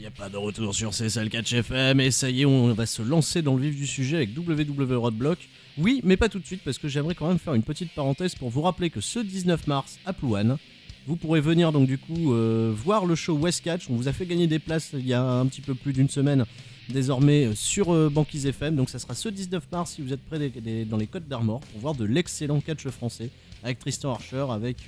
n'y a pas de retour sur CSL Catch FM et ça y est, on va se lancer dans le vif du sujet avec WWE Roadblock. Oui, mais pas tout de suite parce que j'aimerais quand même faire une petite parenthèse pour vous rappeler que ce 19 mars à Plouane, vous pourrez venir donc du coup voir le show West Catch. On vous a fait gagner des places il y a un petit peu plus d'une semaine désormais sur Banquise FM. Donc ça sera ce 19 mars si vous êtes près dans les Côtes d'Armor pour voir de l'excellent catch français avec Tristan Archer, avec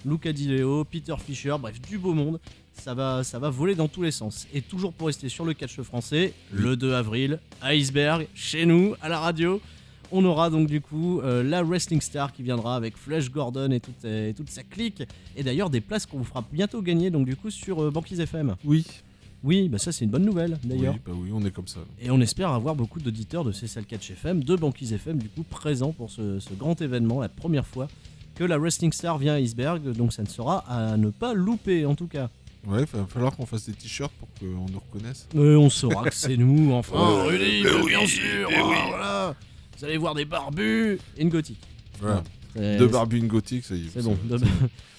Luca Di Leo, Peter Fischer, bref du beau monde. Ça va voler dans tous les sens. Et toujours pour rester sur le catch français, le 2 avril, à Iceberg, chez nous, à la radio, on aura donc du coup la Wrestling Star qui viendra avec Flash Gordon et toute sa clique. Et d'ailleurs des places qu'on vous fera bientôt gagner donc du coup sur Banquise FM. Oui, bah ça c'est une bonne nouvelle d'ailleurs. Oui, on est comme ça. Et on espère avoir beaucoup d'auditeurs de CSL Catch FM, de Banquise FM du coup présents pour ce grand événement, la première fois que la Wrestling Star vient à Iceberg. Donc ça ne sera à ne pas louper en tout cas. Ouais, il va falloir qu'on fasse des t-shirts pour qu'on nous reconnaisse. On saura que c'est nous, enfin. Rudy, bien sûr. Voilà. Vous allez voir des barbus et une gothique. Voilà. Deux barbus, une gothique, ça y est. C'est bon.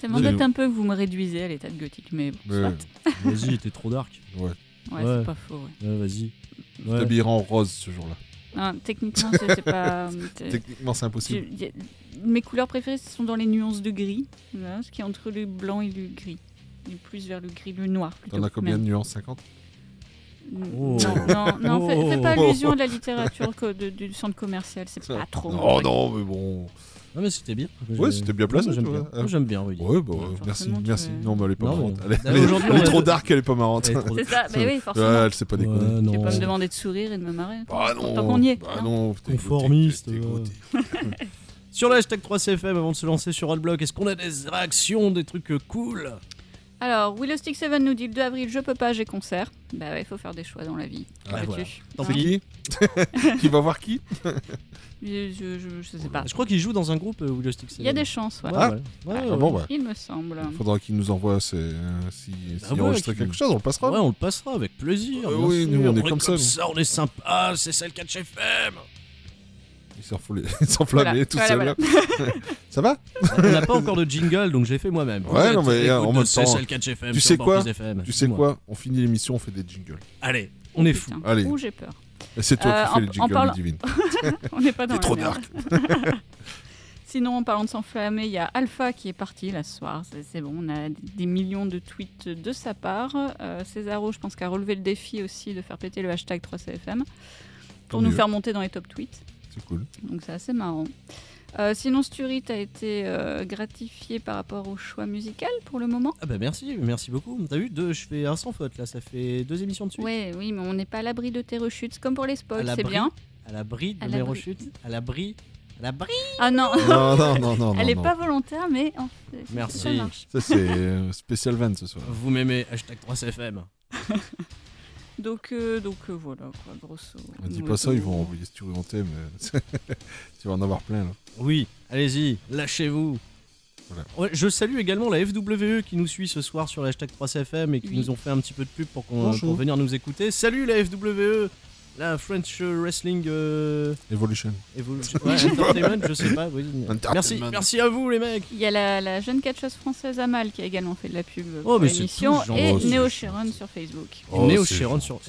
Ça m'embête un peu que vous me réduisez à l'état de gothique, mais bon, Vas-y, t'es trop dark. Ouais, c'est pas faux. Ouais, vas-y. Je t'habillerai en rose ce jour-là. Non, techniquement, c'est pas... Techniquement, c'est impossible. Mes couleurs préférées, ce sont dans les nuances de gris, voilà, ce qui est entre le blanc et le gris. Et plus vers le gris, le noir plutôt. T'en as combien de nuances? 50? Non, fais pas allusion à la littérature du centre commercial, c'est pas trop. Non, mais bon. Non, mais c'était bien. Ouais, c'était bien placé. J'aime bien, oui. Ouais, bah, merci. Non, mais elle est pas marrante. Elle est trop dark, elle est pas marrante. C'est ça, bah oui, forcément. Ouais, elle sait pas déconner. Tu vas pas me demander de sourire et de me marrer. Bah non. Tant qu'on y est. Bah non, conformiste. Sur le hashtag 3CFM, avant de se lancer sur Roadblock, est-ce qu'on a des réactions, des trucs cool? Alors, Willow Stick 7 nous dit le 2 avril, je peux pas, j'ai concert. Bah ouais, il faut faire des choix dans la vie. Voilà. Tant pis. Qui va voir qui? Je sais pas. Je crois qu'il joue dans un groupe Willow Stick 7. Il y a des chances, ouais. Bon, bah. Il me semble. Il faudra qu'il nous envoie s'il enregistre quelque chose, on le passera. Ouais, on le passera avec plaisir. Oui, nous on est comme ça. On est sympa, c'est celle Catch FM. Il s'enflammait tout seul. Voilà. Ça va? On n'a pas encore de jingle, donc j'ai fait moi-même. Ouais, non, mais en même temps. Tu sais quoi? On finit l'émission, on fait des jingles. Allez, on est fou. Allez. J'ai peur. C'est toi qui fais les jingles, Ludivine. On n'est pas dans la trop merde. dark. Sinon, en parlant de s'enflammer, il y a Alpha qui est parti là ce soir. C'est bon, on a des millions de tweets de sa part. Césaro, je pense qu'a relevé le défi aussi de faire péter le hashtag 3CFM pour nous faire monter dans les top tweets. C'est cool. Donc c'est assez marrant. Sinon, Sturit a été gratifié par rapport au choix musical pour le moment. Ah bah merci beaucoup. T'as vu, je fais un sans faute là, ça fait 2 émissions de suite. Oui, mais on n'est pas à l'abri de tes rechutes, comme pour les spoils, c'est bien. À l'abri de mes rechutes. À l'abri. Ah non. Non. Elle est pas volontaire, mais merci. Ça marche. Ça c'est spécial van ce soir. Vous m'aimez, hashtag 3CFM. Donc voilà quoi, grosso. Dis pas ça, ils vont envoyer ce en thème. Tu vas en avoir plein là. Oui, allez-y, lâchez-vous. Voilà. Ouais, je salue également la FWE qui nous suit ce soir sur le hashtag 3CFM et qui nous ont fait un petit peu de pub pour venir nous écouter. Salut la FWE, la French Wrestling Evolution. Ouais, Entertainment, je sais pas. Oui. Merci à vous les mecs. Il y a la jeune catcheuse française Amal qui a également fait de la pub pour l'émission et Neo Sharon sur Facebook. Neo Sharon sur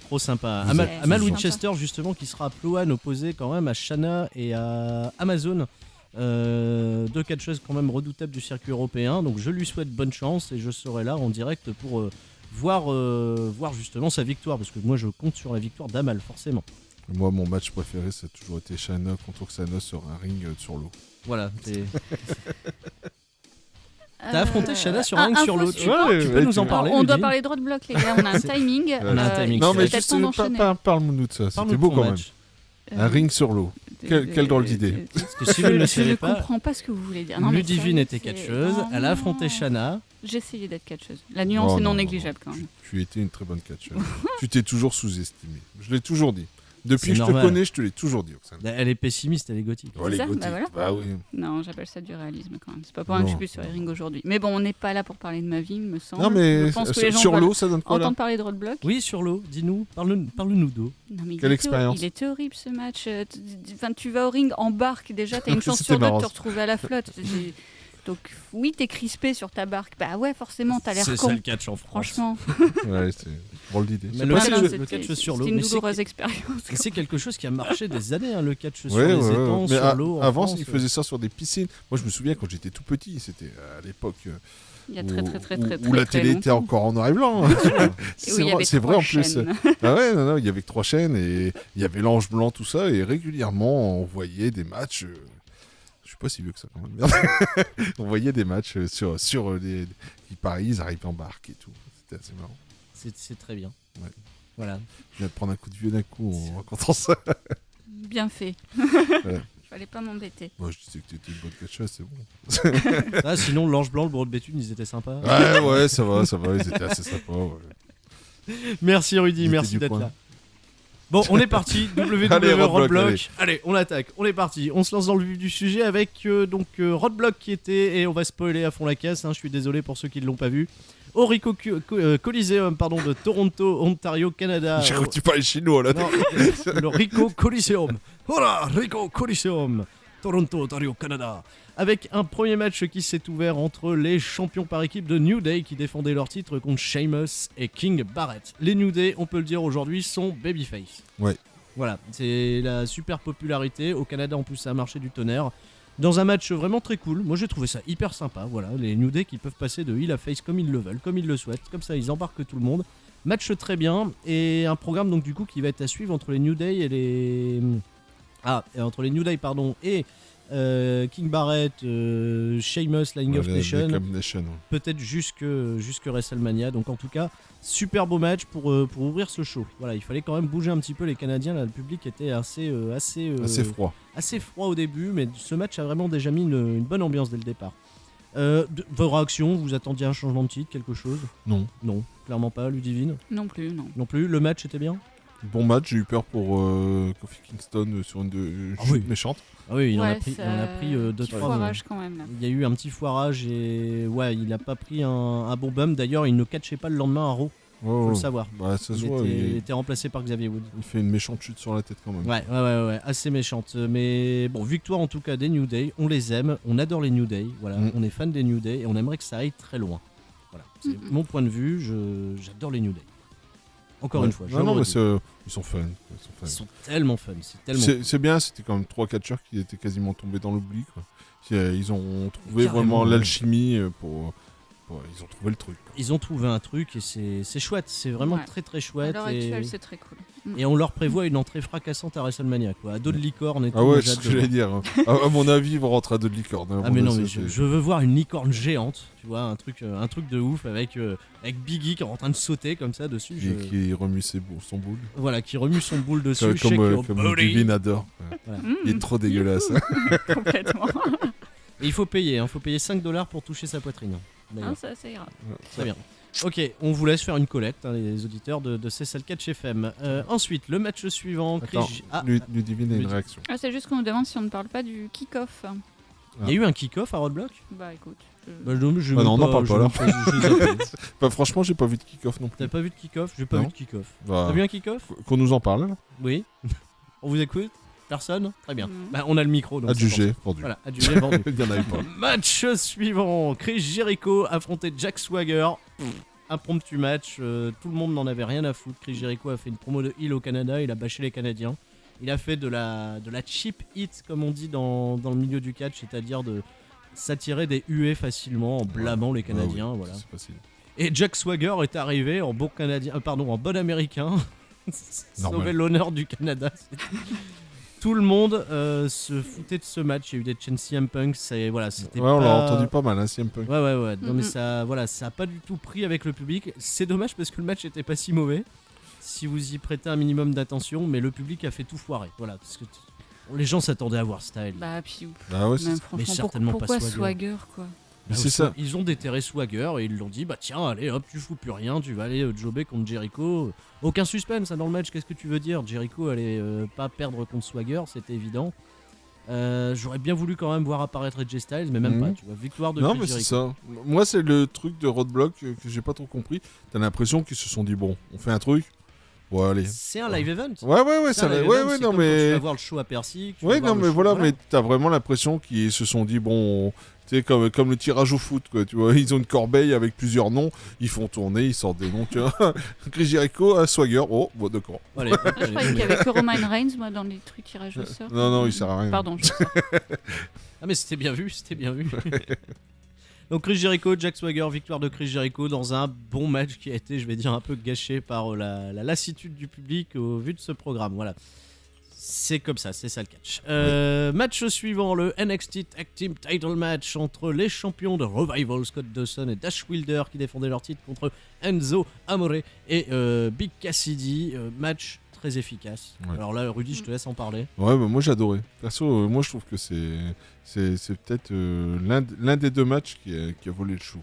trop sympa. Amal Winchester justement qui sera à Plouane opposé quand même à Shana et à Amazon. 2 catcheuses quand même redoutables du circuit européen. Donc je lui souhaite bonne chance et je serai là en direct pour voir justement sa victoire, parce que moi je compte sur la victoire d'Amal forcément. Moi mon match préféré ça a toujours été Shana contre Oksana sur un ring sur l'eau. Voilà. T'as affronté Shana sur un ring sur l'eau. Tu peux nous en parler? On doit parler de Roadblock les gars, on a un timing. Non mais juste parle-nous de ça, c'était beau quand même. Un ring sur l'eau. Quelle drôle d'idée. Parce que si vous ne le savez pas, je ne comprends pas ce que vous voulez dire. Ludivine était catcheuse, elle a affronté Shana. J'ai essayé d'être catcheuse. La nuance est non négligeable quand même. Tu étais une très bonne catcheuse. Tu t'es toujours sous-estimée. Je l'ai toujours dit. Depuis que je te connais, je te l'ai toujours dit, Oksana. Elle est pessimiste, elle est gothique. Elle est gothique. Bah oui. Non, j'appelle ça du réalisme quand même. C'est pas pour rien que je suis plus sur les rings aujourd'hui. Mais bon, on n'est pas là pour parler de ma vie, il me semble. Non, mais sur l'eau, ça donne quoi là? Entendre parler de Roadblock? Oui, sur l'eau. Dis-nous, parle-nous d'eau. Quelle expérience? Il était horrible ce match. Enfin, tu vas au ring en barque déjà, t'as une chance sur 2 de te retrouver à la flotte. Donc oui, t'es crispé sur ta barque. Bah ouais, forcément, t'as l'air con. C'est ça le catch en France. Franchement. Ouais, c'est drôle d'idée. Mais le catch sur l'eau. C'était une douloureuse expérience. C'est quelque chose qui a marché des années, le catch sur Ouais, les étangs, mais sur l'eau. Avant, ils faisaient ça sur des piscines. Moi, je me souviens quand j'étais tout petit, c'était à l'époque. Il y a très où la télé était encore en noir et blanc. C'est vrai en plus. Ah ouais, non, il y avait que 3 chaînes et il y avait l'Ange Blanc, tout ça, et régulièrement on voyait des matchs. Je suis pas si vieux que ça quand même. Merde. On voyait des matchs sur les Paris, ils arrivaient en barque et tout. C'était assez marrant. C'est très bien. Ouais. Voilà. Je viens de prendre un coup de vieux d'un coup en racontant ça. Bien fait. Ouais. Fallait pas m'embêter. Moi, je disais que tu étais une bonne catcheuse, c'est bon. Ah, sinon, l'Ange Blanc, le Bureau de Béthune, ils étaient sympas. Ouais, ça va, ils étaient assez sympas. Ouais. Merci Rudy, merci d'être là. Bon, on est parti. Roadblock. Allez, on attaque. On est parti. On se lance dans le vif du sujet avec Roadblock qui était, et on va spoiler à fond la caisse. Je suis désolé pour ceux qui ne l'ont pas vu. Au Ricoh Coliseum de Toronto, Ontario, Canada. J'ai cru que tu parlais chinois là. Non, le Ricoh Coliseum. Voilà, Ricoh Coliseum, Toronto, Ontario, Canada. Avec un premier match qui s'est ouvert entre les champions par équipe de New Day qui défendaient leur titre contre Sheamus et King Barrett. Les New Day, on peut le dire aujourd'hui, sont babyface. Ouais. Voilà, c'est la super popularité. Au Canada, en plus, ça a marché du tonnerre. Dans un match vraiment très cool, moi j'ai trouvé ça hyper sympa, voilà, les New Day qui peuvent passer de heel à face comme ils le veulent, comme ils le souhaitent, comme ça ils embarquent tout le monde. Match très bien, et un programme donc du coup qui va être à suivre entre les New Day et les... entre les New Day et King Barrett, Sheamus, Line of Nation, peut-être jusque WrestleMania, donc en tout cas, super beau match pour ouvrir ce show. Voilà, il fallait quand même bouger un petit peu les Canadiens, là le public était assez froid. Assez froid au début, mais ce match a vraiment déjà mis une bonne ambiance dès le départ. Vos réactions, vous attendiez un changement de titre, quelque chose ? Non, clairement pas. Ludivine ? Non plus, non. Non plus. Le match était bien ? Bon match, j'ai eu peur pour Kofi Kingston sur une chute méchante. Ah oui, il en a ça... pris 2-3 foirage quand même. Là. Il y a eu un petit foirage et il a pas pris un bon bump. D'ailleurs, il ne catchait pas le lendemain à Raw. Faut le savoir. Bah, ça il était remplacé par Xavier Woods. Il fait une méchante chute sur la tête quand même. Ouais, assez méchante. Mais bon, victoire en tout cas des New Day. On les aime, on adore les New Day. Voilà, on est fan des New Day et on aimerait que ça aille très loin. Voilà, c'est mon point de vue. J'adore les New Day. Encore une fois. Non, mais ils sont fun. Ils sont tellement fun. C'est bien, c'était quand même 3 catcheurs qui étaient quasiment tombés dans l'oubli. Ils ont trouvé vraiment l'alchimie pour... ils ont trouvé le truc. Ils ont trouvé un truc et c'est chouette. C'est vraiment très très chouette. À l'heure actuelle, c'est très cool. Et on leur prévoit une entrée fracassante à WrestleMania. À dos de licorne et tout. Ah ouais, c'est ce que j'allais dire. À mon avis, ils vont rentrer à dos de licorne. Mais non, mais je veux voir une licorne géante. Tu vois, un truc de ouf avec Biggie qui est en train de sauter comme ça dessus. Qui remue son boule. Voilà, qui remue son boule dessus. Comme Divine adore. Voilà. Il est trop dégueulasse. Complètement. Et il faut payer. Il faut payer $5 pour toucher sa poitrine. Ça ira. Très bien. Ok, on vous laisse faire une collecte, les auditeurs de CSL Catch FM. Ensuite, le match suivant. Ludivine a une réaction. C'est juste qu'on nous demande si on ne parle pas du kick-off. Il y a eu un kick-off à Roadblock ? Bah écoute. non, on n'en parle pas là. Franchement, j'ai pas vu de kick-off non plus. T'as pas vu de kick-off ? J'ai pas vu de kick-off. T'as vu un kick-off ? Qu'on nous en parle là ? Oui. On vous écoute ? Personne ? Très bien. On a le micro. Donc adjugé, vendu. Voilà, adjugé, vendu. Il y en avait pas. Match suivant. Chris Jericho affrontait Jack Swagger. Impromptu match. Tout le monde n'en avait rien à foutre. Chris Jericho a fait une promo de heel au Canada. Il a bâché les Canadiens. Il a fait de la cheap hit, comme on dit dans le milieu du catch, c'est-à-dire de s'attirer des huées facilement en blâmant les Canadiens. Voilà. C'est facile. Et Jack Swagger est arrivé en bon Canadien, en bon Américain. Sauver l'honneur du Canada. Tout le monde se foutait de ce match. Il y a eu des chaînes CM Punk. C'était on l'a entendu pas mal, CM Punk. Ouais. Non, mais ça a pas du tout pris avec le public. C'est dommage parce que le match était pas si mauvais. Si vous y prêtez un minimum d'attention, mais le public a fait tout foirer. Voilà, parce que les gens s'attendaient à voir Style. Mais certainement pourquoi pas Swagger quoi. C'est ça. Ils ont déterré Swagger et ils l'ont dit tiens, allez hop, tu fous plus rien, tu vas aller jobber contre Jericho. Aucun suspense dans le match, qu'est-ce que tu veux dire ? Jericho allait pas perdre contre Swagger, c'était évident. J'aurais bien voulu quand même voir apparaître AJ Styles, mais même pas, tu vois, victoire de Chris Jericho. C'est ça. Moi, c'est le truc de Roadblock que j'ai pas trop compris. T'as l'impression qu'ils se sont dit bon, on fait un truc. Ouais, allez. C'est un live event. Ouais, c'est non mais tu vas voir le show à Percy. Mais t'as vraiment l'impression qu'ils se sont dit bon, C'est comme le tirage au foot, quoi, tu vois. Ils ont une corbeille avec plusieurs noms, ils font tourner, ils sortent des noms, tu vois. Chris Jericho, Swagger, oh, bon, d'accord. Je croyais qu'il y avait que Roman Reigns, moi, dans les trucs tirage au sort. Non, il sert à rien. Pardon, Ah, mais c'était bien vu. Donc Chris Jericho, Jack Swagger, victoire de Chris Jericho dans un bon match qui a été, je vais dire, un peu gâché par la lassitude du public au vu de ce programme. Voilà. C'est comme ça, c'est ça le catch. Match suivant, le NXT Tag Team Title Match entre les champions de Revival, Scott Dawson et Dash Wilder qui défendaient leur titre contre Enzo Amore et Big Cassidy. Match très efficace. Ouais. Alors là, Rudy, je te laisse en parler. Ouais, bah, moi j'adorais. Perso, moi je trouve que c'est peut-être l'un des deux matchs qui a volé le show.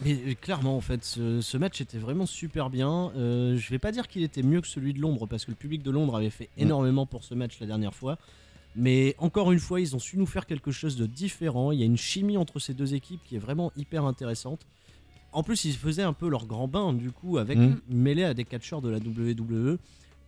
Mais clairement, en fait, ce match était vraiment super bien. Je vais pas dire qu'il était mieux que celui de Londres, parce que le public de Londres avait fait énormément pour ce match la dernière fois. Mais encore une fois, ils ont su nous faire quelque chose de différent. Il y a une chimie entre ces deux équipes qui est vraiment hyper intéressante. En plus, ils faisaient un peu leur grand bain, du coup, avec mêlé à des catcheurs de la WWE.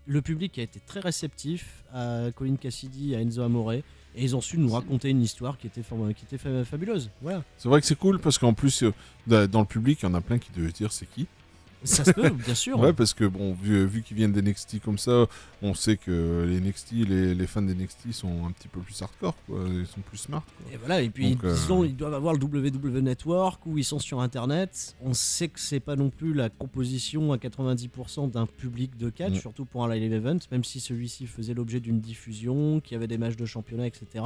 Le public a été très réceptif à Colin Cassidy, à Enzo Amore. Et ils ont su nous raconter une histoire qui était fabuleuse. Voilà. C'est vrai que c'est cool parce qu'en plus, dans le public, il y en a plein qui devaient se dire c'est qui. Ça se peut, bien sûr. Ouais, parce que bon, vu qu'ils viennent d'NXT comme ça, on sait que les NXT, les fans d'NXT sont un petit peu plus hardcore, quoi. Ils sont plus smart, quoi. Et voilà, et puis donc, ils doivent avoir le WWE Network où ils sont sur Internet. On sait que c'est pas non plus la composition à 90% d'un public de catch, surtout pour un live event, même si celui-ci faisait l'objet d'une diffusion, qu'il y avait des matchs de championnat, etc.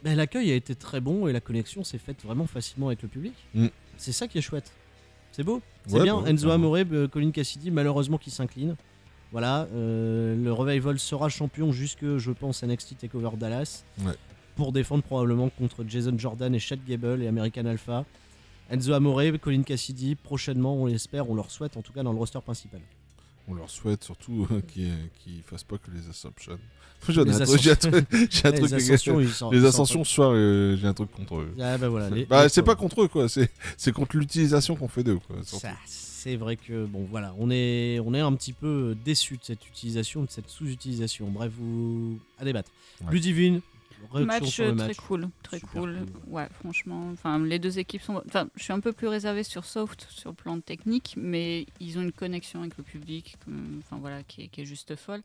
L'accueil a été très bon et la connexion s'est faite vraiment facilement avec le public. C'est ça qui est chouette. C'est beau, c'est bien. Bah, Enzo Amore, Colin Cassidy, malheureusement qui s'incline. Voilà, le Revival sera champion jusque, je pense, NXT TakeOver Dallas. Pour défendre probablement contre Jason Jordan et Chad Gable et American Alpha. Enzo Amore, Colin Cassidy, prochainement, on l'espère, on leur souhaite, en tout cas dans le roster principal. On leur souhaite surtout qu'ils fassent pas que les Assumptions. J'ai un truc. Les Ascensions, ce soir, j'ai un truc contre eux. Ah bah voilà. C'est pas contre eux, quoi. C'est contre l'utilisation qu'on fait d'eux, quoi. C'est vrai que, bon, voilà, on est un petit peu déçus de cette utilisation, de cette sous-utilisation. Bref, à débattre. Ouais. Ludivine. Match très cool. Ouais, franchement, les deux équipes sont. Je suis un peu plus réservé sur Soft sur le plan technique, mais ils ont une connexion avec le public, qui est juste folle.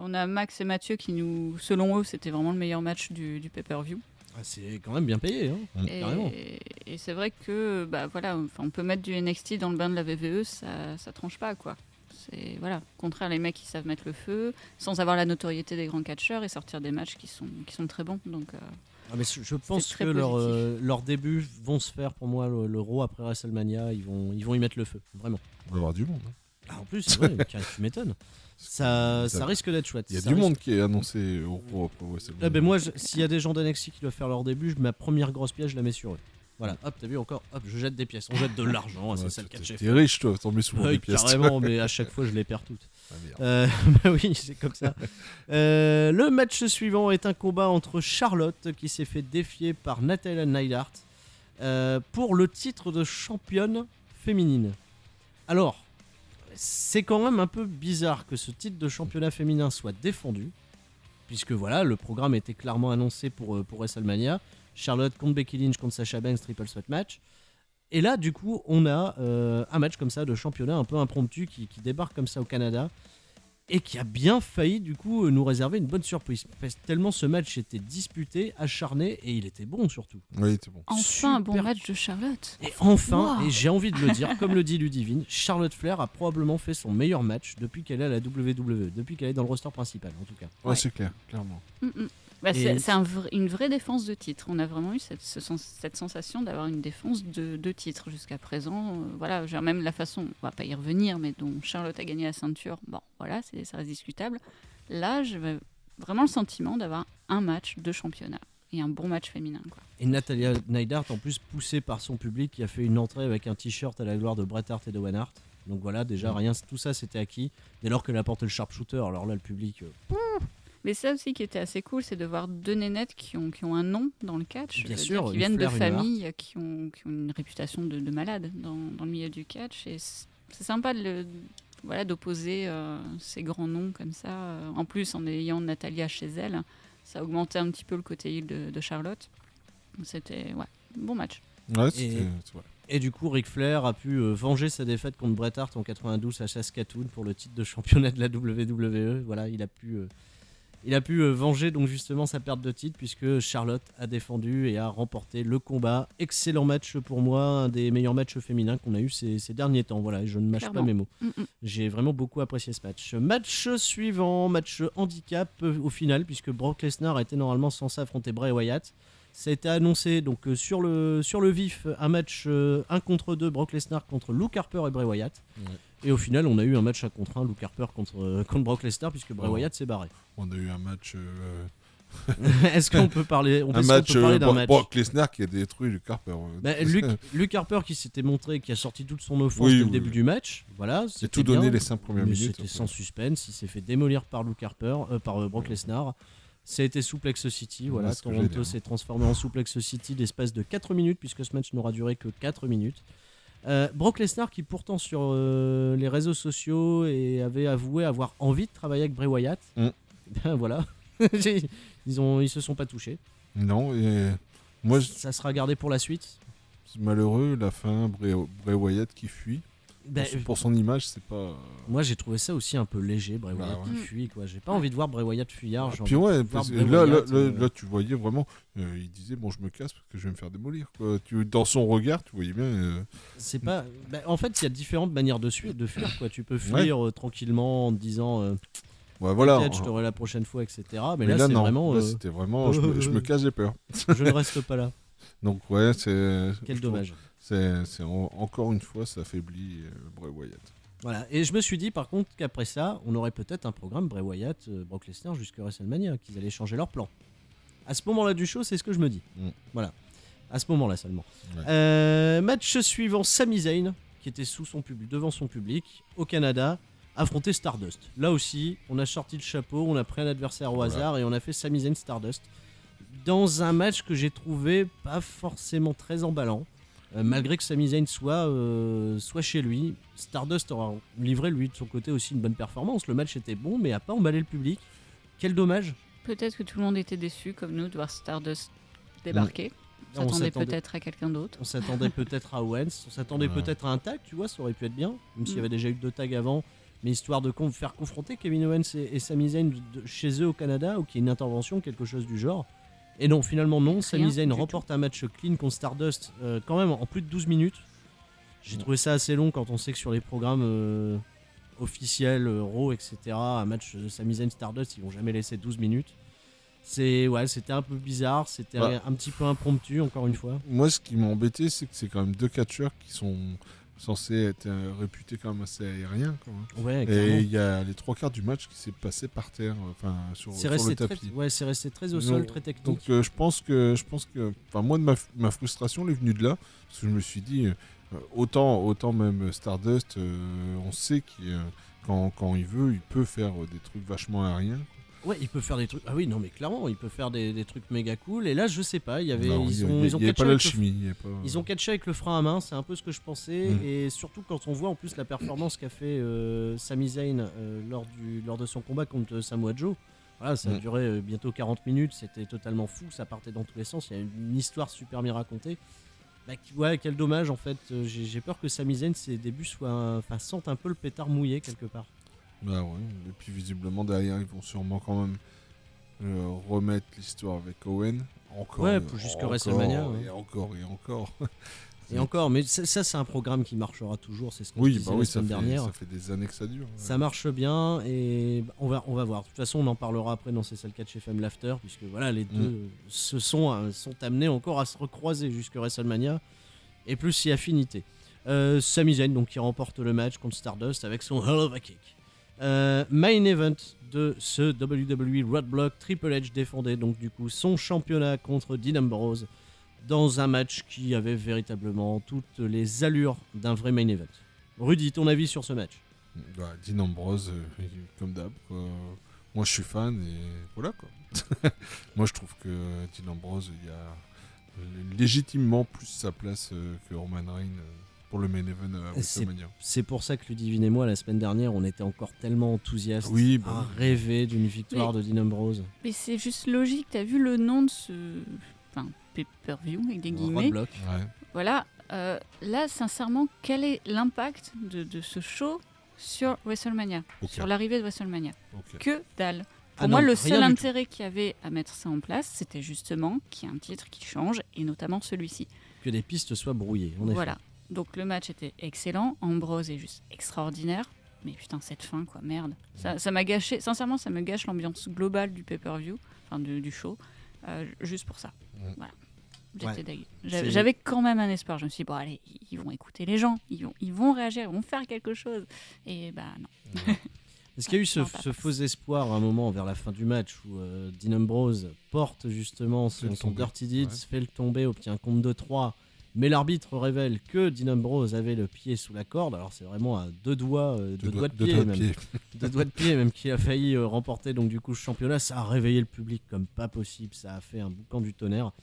On a Max et Mathieu qui selon eux, c'était vraiment le meilleur match du pay-per-view. Ah, c'est quand même bien payé, hein. Et c'est vrai que, on peut mettre du NXT dans le bain de la VVE, ça tranche pas, quoi. C'est au contraire, les mecs ils savent mettre le feu sans avoir la notoriété des grands catcheurs et sortir des matchs qui sont très bons. Donc mais je pense que leurs débuts vont se faire pour moi le Raw après WrestleMania, ils vont y mettre le feu, vraiment. On va avoir du monde. En plus, ouais, tu m'étonnes. Ça risque d'être chouette. Il y a du monde qui est annoncé au Raw après WrestleMania. Moi, s'il y a des gens d'NXT qui doivent faire leur début, ma première grosse pièce, je la mets sur eux. Voilà, hop, t'as vu encore, hop, je jette des pièces, on jette de l'argent, c'est ça le catch. T'es riche, toi, t'en mets souvent des pièces. Carrément, mais à chaque fois je les perds toutes. Oui, c'est comme ça. Le match suivant est un combat entre Charlotte qui s'est fait défier par Natalya Neidhart pour le titre de championne féminine. Alors, c'est quand même un peu bizarre que ce titre de championnat féminin soit défendu, puisque voilà, le programme était clairement annoncé pour WrestleMania. Charlotte contre Becky Lynch contre Sasha Banks, triple threat match. Et là, du coup, on a un match comme ça de championnat un peu impromptu qui débarque comme ça au Canada et qui a bien failli, du coup, nous réserver une bonne surprise. Parce que tellement ce match était disputé, acharné et il était bon surtout. Oui, il était bon. Enfin, super. Un bon match de Charlotte. Et enfin, et j'ai envie de le dire, comme le dit Ludivine, Charlotte Flair a probablement fait son meilleur match depuis qu'elle est à la WWE, depuis qu'elle est dans le roster principal en tout cas. Ouais, c'est clair, clairement. C'est une vraie défense de titre. On a vraiment eu cette sensation d'avoir une défense de titre jusqu'à présent. Même la façon, on va pas y revenir, mais dont Charlotte a gagné la ceinture, bon, voilà, ça reste discutable. Là, j'ai vraiment le sentiment d'avoir un match de championnat et un bon match féminin, quoi. Et Natalya Neidhart, en plus poussée par son public, qui a fait une entrée avec un t-shirt à la gloire de Bret Hart et de Owen Hart. Donc voilà, déjà, tout ça c'était acquis. Dès lors qu'elle apporte le sharpshooter, alors là, le public... Mais ça aussi qui était assez cool, c'est de voir deux nénettes qui ont un nom dans le catch, bien sûr, qui viennent de familles qui ont une réputation de malade dans le milieu du catch. Et c'est sympa d'opposer ces grands noms comme ça. En plus, en ayant Natalya chez elle, ça augmentait un petit peu le côté heel de Charlotte. C'était bon match. Ouais, et du coup, Ric Flair a pu venger sa défaite contre Bret Hart en 92 à Saskatoon pour le titre de championnat de la WWE. Voilà, il a pu venger donc justement sa perte de titre puisque Charlotte a défendu et a remporté le combat. Excellent match pour moi, un des meilleurs matchs féminins qu'on a eu ces derniers temps. Voilà, je ne mâche pas mes mots. J'ai vraiment beaucoup apprécié ce match. Match suivant, match handicap au final puisque Brock Lesnar était normalement censé affronter Bray Wyatt. Ça a été annoncé donc sur le vif, un match 1 contre 2, Brock Lesnar contre Luke Harper et Bray Wyatt. Ouais. Et au final, on a eu un match 1 contre 1, Luke Harper contre Brock Lesnar, puisque Bray Wyatt s'est barré. On a eu un match... Est-ce qu'on peut parler d'un match Brock Lesnar qui a détruit Luke Harper. Luke Harper qui s'était montré, qui a sorti toute son offense dès le début du match. Voilà, c'est tout donné les 5 premières minutes. C'était sans suspense, il s'est fait démolir par Brock Lesnar. Ça a été Suplex City, voilà. Toronto s'est transformé en Suplex City l'espace de 4 minutes, puisque ce match n'aura duré que 4 minutes. Brock Lesnar qui pourtant sur les réseaux sociaux avait avoué avoir envie de travailler avec Bray Wyatt. Ben voilà, ils se sont pas touchés. Non, et moi ça sera gardé pour la suite. C'est malheureux, la fin, Bray Wyatt qui fuit. Pour son image, c'est pas... Moi, j'ai trouvé ça aussi un peu léger, Bray Wyatt qui fuit, quoi. J'ai pas envie de voir Bray Wyatt fuyard. Puis là, tu voyais vraiment... il disait, bon, je me casse parce que je vais me faire démolir, quoi. Dans son regard, tu voyais bien... C'est pas... en fait, il y a différentes manières de fuir, quoi. Tu peux fuir tranquillement en te disant... voilà. Peut-être je t'aurai la prochaine fois, etc. Mais là, c'est vraiment... Là, c'était vraiment... je me casse, j'ai peur. Je ne reste pas là. Donc, c'est... Quel dommage. Encore une fois, ça affaiblit Bray Wyatt. Voilà, et je me suis dit par contre qu'après ça, on aurait peut-être un programme Bray Wyatt, Brock Lesnar jusqu'à WrestleMania, qu'ils allaient changer leur plan. À ce moment-là du show, c'est ce que je me dis. Voilà, à ce moment-là seulement. Ouais. Match suivant, Sami Zayn, qui était devant son public, au Canada, affronter Stardust. Là aussi, on a sorti le chapeau, on a pris un adversaire au hasard et on a fait Sami Zayn Stardust. Dans un match que j'ai trouvé pas forcément très emballant. Malgré que Sami Zayn soit chez lui, Stardust aura livré lui de son côté aussi une bonne performance. Le match était bon mais a pas emballé le public. Quel dommage. Peut-être que tout le monde était déçu comme nous de voir Stardust débarquer. On s'attendait peut-être à quelqu'un d'autre. On s'attendait peut-être à Owens, on s'attendait peut-être à un tag, tu vois, ça aurait pu être bien, même s'il y avait déjà eu 2 tags avant, mais histoire de faire confronter Kevin Owens et Sami Zayn chez eux au Canada, ou qu'il y ait une intervention, quelque chose du genre. Et non, finalement non, Sami Zayn remporte un match clean contre Stardust quand même en plus de 12 minutes. J'ai trouvé ça assez long quand on sait que sur les programmes officiels, Raw, etc., un match de Sami Zayn Stardust, ils vont jamais laisser 12 minutes. C'était un peu bizarre, c'était un petit peu impromptu encore une fois. Moi ce qui m'a embêté, c'est que c'est quand même 2 catcheurs qui sont censés être réputés quand même assez aériens. Ouais, et il y a les 3/4 du match qui s'est passé par terre, sur le tapis. C'est resté très au sol, très technique. Donc je pense que moi de ma frustration elle est venue de là, parce que je me suis dit autant même Stardust, on sait qu'il quand il veut, il peut faire des trucs vachement aériens. Ouais, il peut faire des trucs. Ah oui, non, mais clairement, il peut faire des trucs méga cool. Et là, je sais pas, ils ont catché avec le frein à main, c'est un peu ce que je pensais. Et surtout quand on voit en plus la performance qu'a fait Sami Zayn lors de son combat contre Samoa Joe. Voilà, ça a duré bientôt 40 minutes, c'était totalement fou, ça partait dans tous les sens. Il y a une histoire super bien racontée. Quel dommage en fait. J'ai peur que Sami Zayn, ses débuts sentent un peu le pétard mouillé quelque part. Bah ouais, et puis visiblement derrière ils vont sûrement quand même remettre l'histoire avec Owen. Jusqu'à WrestleMania. Et encore. Et encore, mais ça c'est un programme qui marchera toujours, c'est ce qu'on disait la semaine dernière. Ça fait des années que ça dure. Ouais. Ça marche bien et on va voir. De toute façon, on en parlera après dans C'est le catch FM l'after, puisque voilà, les deux sont amenés encore à se recroiser jusqu'à WrestleMania et plus si affinité. Sami Zayn donc qui remporte le match contre Stardust avec son Hell of a Kick. Main event de ce WWE Roadblock, Triple H défendait donc du coup son championnat contre Dean Ambrose dans un match qui avait véritablement toutes les allures d'un vrai main event. Rudy, ton avis sur ce match? Dean Ambrose, comme d'hab, moi je suis fan et voilà quoi. Moi je trouve que Dean Ambrose, il y a légitimement plus sa place que Roman Reigns pour le main event à WrestleMania. C'est pour ça que Ludivine et moi, la semaine dernière, on était encore tellement enthousiastes à rêver d'une victoire de Dean Ambrose. Mais c'est juste logique, t'as vu le nom de ce pay-per-view avec des guillemets. Roadblock. Ouais. Voilà. Là, sincèrement, quel est l'impact de ce show sur WrestleMania, sur l'arrivée de WrestleMania? Que dalle. Pour moi, le seul intérêt qu'il y avait à mettre ça en place, c'était justement qu'il y ait un titre qui change, et notamment celui-ci. Que les pistes soient brouillées, en Voilà. Donc le match était excellent, Ambrose est juste extraordinaire, mais putain, cette fin, quoi, merde. Ça m'a gâché, sincèrement, ça me gâche l'ambiance globale du pay-per-view, enfin du show, juste pour ça. Voilà. J'étais dégueu. J'avais quand même un espoir. Je me suis dit, bon, allez, ils vont écouter les gens, ils vont réagir, ils vont faire quelque chose. Et bah non. Est-ce qu'il y a eu ce faux espoir à un moment vers la fin du match où Dean Ambrose porte justement son Dirty Deeds, fait le tomber, obtient un compte de 3, mais l'arbitre révèle que Dean Ambrose avait le pied sous la corde. Alors c'est vraiment à deux doigts de pied même qui a failli remporter donc du coup le championnat. Ça a réveillé le public comme pas possible, ça a fait un boucan du tonnerre.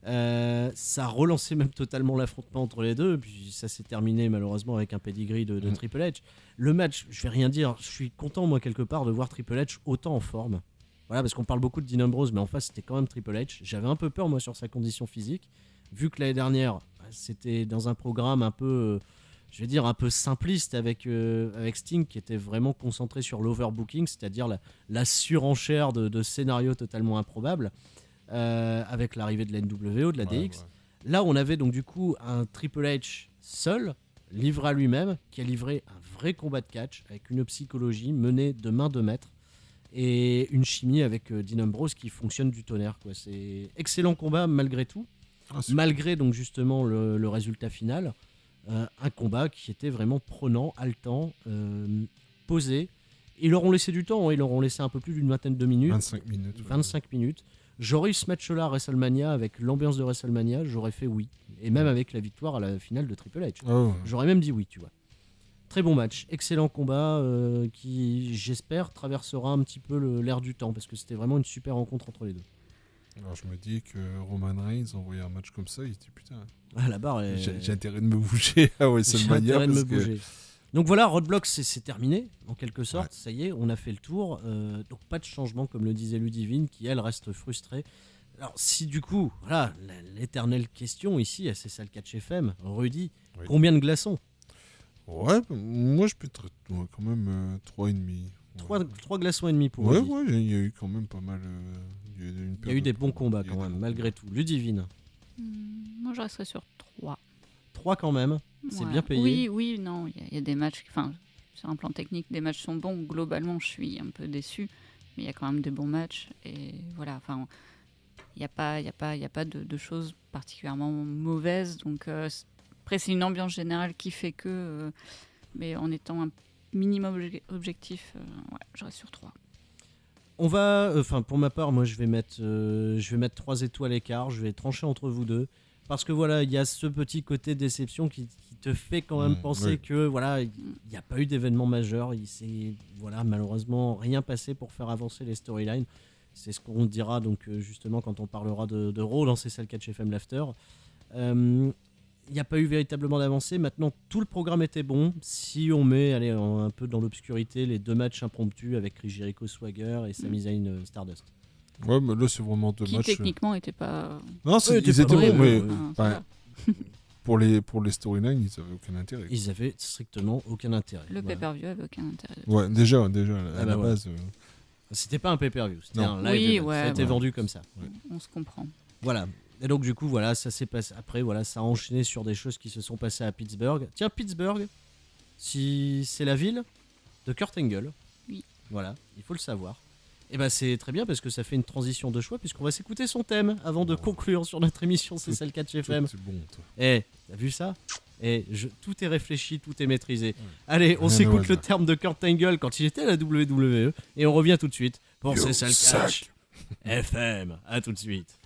Ça a relancé même totalement l'affrontement entre les deux, puis ça s'est terminé malheureusement avec un pedigree de Triple H. Le match, je vais rien dire, je suis content moi quelque part de voir Triple H autant en forme. Voilà, parce qu'on parle beaucoup de Dean Ambrose, mais en face c'était quand même Triple H. J'avais un peu peur moi sur sa condition physique, vu que l'année dernière c'était dans un programme un peu, je vais dire un peu simpliste avec Sting qui était vraiment concentré sur l'overbooking, c'est-à-dire la surenchère de scénarios totalement improbables. Avec l'arrivée de la NWO, de la DX. Là, on avait donc du coup un Triple H seul, livré à lui-même, qui a livré un vrai combat de catch avec une psychologie menée de main de maître et une chimie avec Dean Ambrose qui fonctionne du tonnerre, quoi. C'est excellent combat malgré tout, malgré donc justement le résultat final. Un combat qui était vraiment prenant, haletant, posé. Ils leur ont laissé du temps, ils leur ont laissé un peu plus d'une vingtaine de minutes. 25 minutes. J'aurais eu ce match-là à WrestleMania avec l'ambiance de WrestleMania, j'aurais fait oui. Et même avec la victoire à la finale de Triple H. J'aurais même dit oui, tu vois. Très bon match, excellent combat qui, j'espère, traversera un petit peu l'air du temps parce que c'était vraiment une super rencontre entre les deux. Alors je me dis que Roman Reigns envoyait un match comme ça, il se dit putain. La barre est... J'ai intérêt de me bouger à WrestleMania. J'ai intérêt de me bouger. Donc voilà, Roadblock c'est terminé, en quelque sorte, ça y est, on a fait le tour. Donc pas de changement, comme le disait Ludivine, qui elle reste frustrée. Alors si du coup, voilà, l'éternelle question ici, c'est ça le catch FM, Rudy, combien de glaçons? Ouais, moi je peux être quand même 3,5. 3 glaçons et demi pour Rudy. Ouais, il y a eu quand même pas mal. Il y a eu des bons combats quand même, malgré tout. Ludivine. Moi je resterais sur 3. 3 quand même, c'est bien payé. Oui, non, il y a des matchs, enfin, sur un plan technique, des matchs sont bons. Globalement, je suis un peu déçu, mais il y a quand même des bons matchs. Et voilà, enfin, il n'y a pas de choses particulièrement mauvaises. Donc, après, c'est une ambiance générale qui fait que, mais en étant un minimum objectif, je reste sur 3. On va, pour ma part, moi, je vais mettre 3 étoiles écart. Je vais trancher entre vous deux. Parce que voilà, il y a ce petit côté déception qui te fait quand même penser que voilà, il n'y a pas eu d'événement majeur. Il s'est malheureusement rien passé pour faire avancer les storylines. C'est ce qu'on dira donc justement quand on parlera de Raw dans ces salles catch FM l'after. Il n'y a pas eu véritablement d'avancée. Maintenant, tout le programme était bon. Si on met un peu dans l'obscurité les 2 matchs impromptus avec Chris Jericho Swagger et Sami Zayn Stardust. Ouais, mais là, c'est vraiment 2 matchs. Qui techniquement n'étaient pas. Non, ils étaient bons, mais pour les storylines, ils n'avaient aucun intérêt. Ils avaient strictement aucun intérêt. Le pay-per-view avait aucun intérêt. Ouais, déjà, à la base. C'était pas un pay-per-view, c'était un live. Ça a été vendu comme ça. On se comprend. Voilà. Et donc, du coup, voilà, ça s'est passé. Après, voilà, ça a enchaîné sur des choses qui se sont passées à Pittsburgh. Tiens, Pittsburgh, si c'est la ville de Kurt Angle. Oui. Voilà, il faut le savoir. Et ben c'est très bien parce que ça fait une transition de choix puisqu'on va s'écouter son thème avant de conclure sur notre émission C'est ça le catch FM. C'est bon, toi. T'as vu ça? Tout est réfléchi, tout est maîtrisé. Allez, on s'écoute le terme de Kurt Angle quand il était à la WWE et on revient tout de suite pour C'est ça le catch FM. À tout de suite.